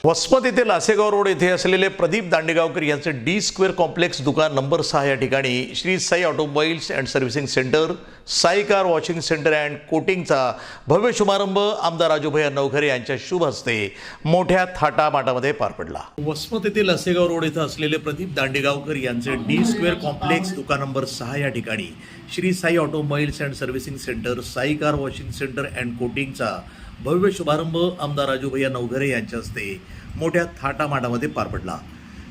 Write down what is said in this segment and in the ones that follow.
वसमत येथे लासेगाव रोड येथे असलेले प्रदीप दांडेगावकर यांचे डी स्क्वेअर कॉम्प्लेक्स दुकान नंबर 6 या ठिकाणी Shri Sai automobiles and servicing centre, Sai car washing centre and कोटिंगचा भव्य शुभारंभ आमदार राजूभाई नवघरे यांच्या शुभ हस्ते मोठ्या थाटामाटामध्ये पार पडला। वसमत येथे लासेगाव रोड येथे असलेले प्रदीप दांडेगावकर यांचे डी स्क्वेअर कॉम्प्लेक्स दुकान नंबर 6 या ठिकाणी Shri Sai automobiles and servicing centre, Sai car washing centre and कोटिंगचा भव्य शुभारंभ आमदार राजूभाई नवघरे यांच्या हस्ते मोठ्या थाटामाटामध्ये पार पडला।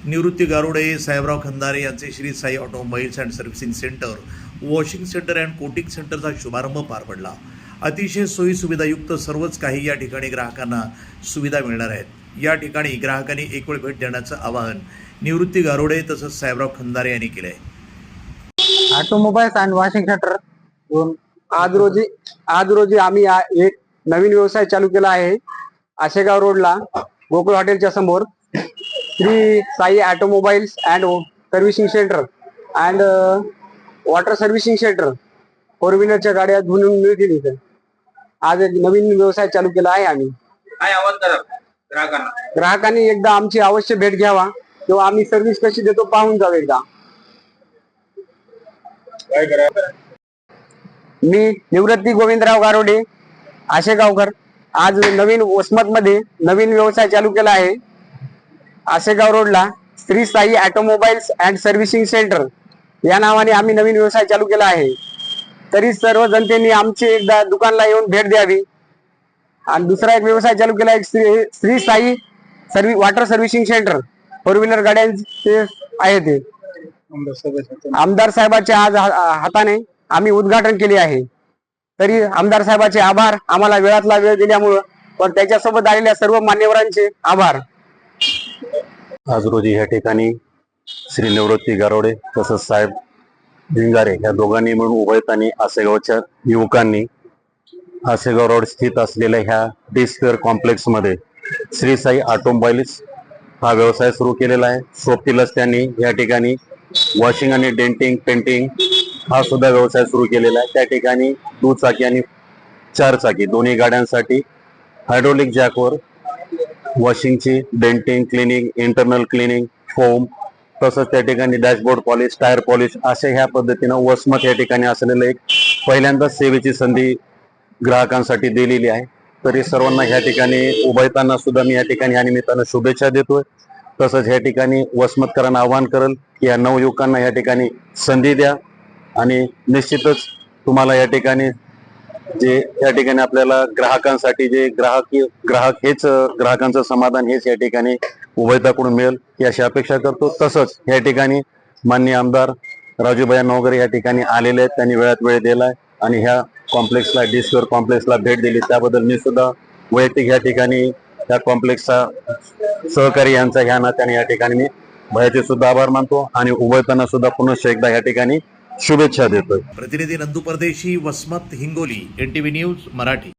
निवृत्ती गारोडे, साहेबराव खंदारे यांचे Shri Sai automobiles and servicing centre, washing centre and coating सेंटरचा शुभारंभ पार पडला। अतिशय सोयी सुविधायुक्त सर्वच काही या ठिकाणी ग्राहकांना सुविधा मिळणार आहेत। या ठिकाणी ग्राहकांनी एक वेळ भेट देण्याचं आवाहन निवृत्ती गारोडे तसंच साहेबराव खंदारे यांनी केलं आहे। ऑटोमोबाईल्स अँड वॉशिंग सेंटर आज रोजी आम्ही एक नवीन व्यवसाय चालू केला आहे। आशेगाव रोडला गोकुळ हॉटेलच्या समोर Shri Sai automobiles and servicing centre and water servicing centre, four व्हीलरच्या गाड्या धुवून मिळतील इथे। आज एक नवीन व्यवसाय चालू केला आहे आम्ही। काय आवाज करा ग्राहकांनी एकदा आमची अवश्य भेट घ्यावा किंवा आम्ही सर्व्हिस कशी देतो पाहून जावं एकदा। काय करा मी निवृत्ती गोविंदराव गारोडे, आशेगावकर, आज नवीन वसमत मध्ये नवीन व्यवसाय चालू केला आहे। आशेगाव रोडला Shri Sai automobiles and servicing centre या नावाने आम्ही नवीन व्यवसाय चालू केला आहे। तरी सर्व जनतेने आमची एकदा दुकानला येऊन भेट द्यावी। आणि दुसरा एक व्यवसाय चालू केला आहे Shri Sai water servicing centre, four wheeler गाड्यांचे आहे ते आमदार साहेबांच्या आज हाताने आम्ही उद्घाटन केले आहे। तरी आमदार साहेबांचे आभार, आम्हाला वेळातला वेळ दिल्यामुळे, पण त्याच्यासोबत आलेल्या सर्व मान्यवरांचे आभार। आज रोजी या ठिकाणी श्री निवृत्ती गारोडे तसंच साहेब भिंगारे या दोघांनी मिळून उभयतांनी आसेगावच्या युवकांनी आसेगाव रोड स्थित असलेल्या ह्या डी स्क्वेअर कॉम्प्लेक्स मध्ये श्री साई ऑटोमोबाईल्स हा व्यवसाय सुरू केलेला आहे। सोबतीलच त्यांनी या ठिकाणी वॉशिंग आणि डेंटिंग, पेंटिंग हा सुद्धा व्यवसाय सुरू केलेला आहे। त्या ठिकाणी दुचाकी आणि चारचाकी दोन्ही गाड्यांसाठी हायड्रोलिक जॅकवर वॉशिंगची, denting, cleaning, internal cleaning, foam, तसंच त्या ठिकाणी डॅशबोर्ड पॉलिश, टायर पॉलिश असे ह्या पद्धतीनं वसमत या ठिकाणी असलेलं एक पहिल्यांदाच सेवेची संधी ग्राहकांसाठी दिलेली आहे। तरी सर्वांना ह्या ठिकाणी उभयतांना सुद्धा मी या ठिकाणी या निमित्तानं शुभेच्छा देतोय। तसंच ह्या ठिकाणी वसमतकरांना आवाहन करेल की या नवयुवकांना या ठिकाणी संधी द्या आणि निश्चितच तुम्हाला या ठिकाणी जे या ठिकाणी आपल्याला ग्राहकांसाठी जे ग्राहक हेच ग्राहकांचं समाधान हेच या ठिकाणी उभयताकडून मिळेल ही अशी अपेक्षा करतो। तसंच या ठिकाणी माननीय आमदार राजूभाई नवघरे या ठिकाणी आलेले आहेत, त्यांनी वेळात वेळ दिलाय आणि ह्या कॉम्प्लेक्सला, डी स्क्वेअर कॉम्प्लेक्सला भेट दिली त्याबद्दल मी सुद्धा वैयक्तिक या ठिकाणी या कॉम्प्लेक्सचा सहकारी यांचा ह्या नात्याने या ठिकाणी मी भयाचे सुद्धा आभार मानतो आणि उभयतांना सुद्धा पुनश्च एकदा या ठिकाणी शुभेच्छा देतोय। प्रतिनिधी नंदू परदेशी, वसमत, हिंगोली, NTV न्यूज मराठी।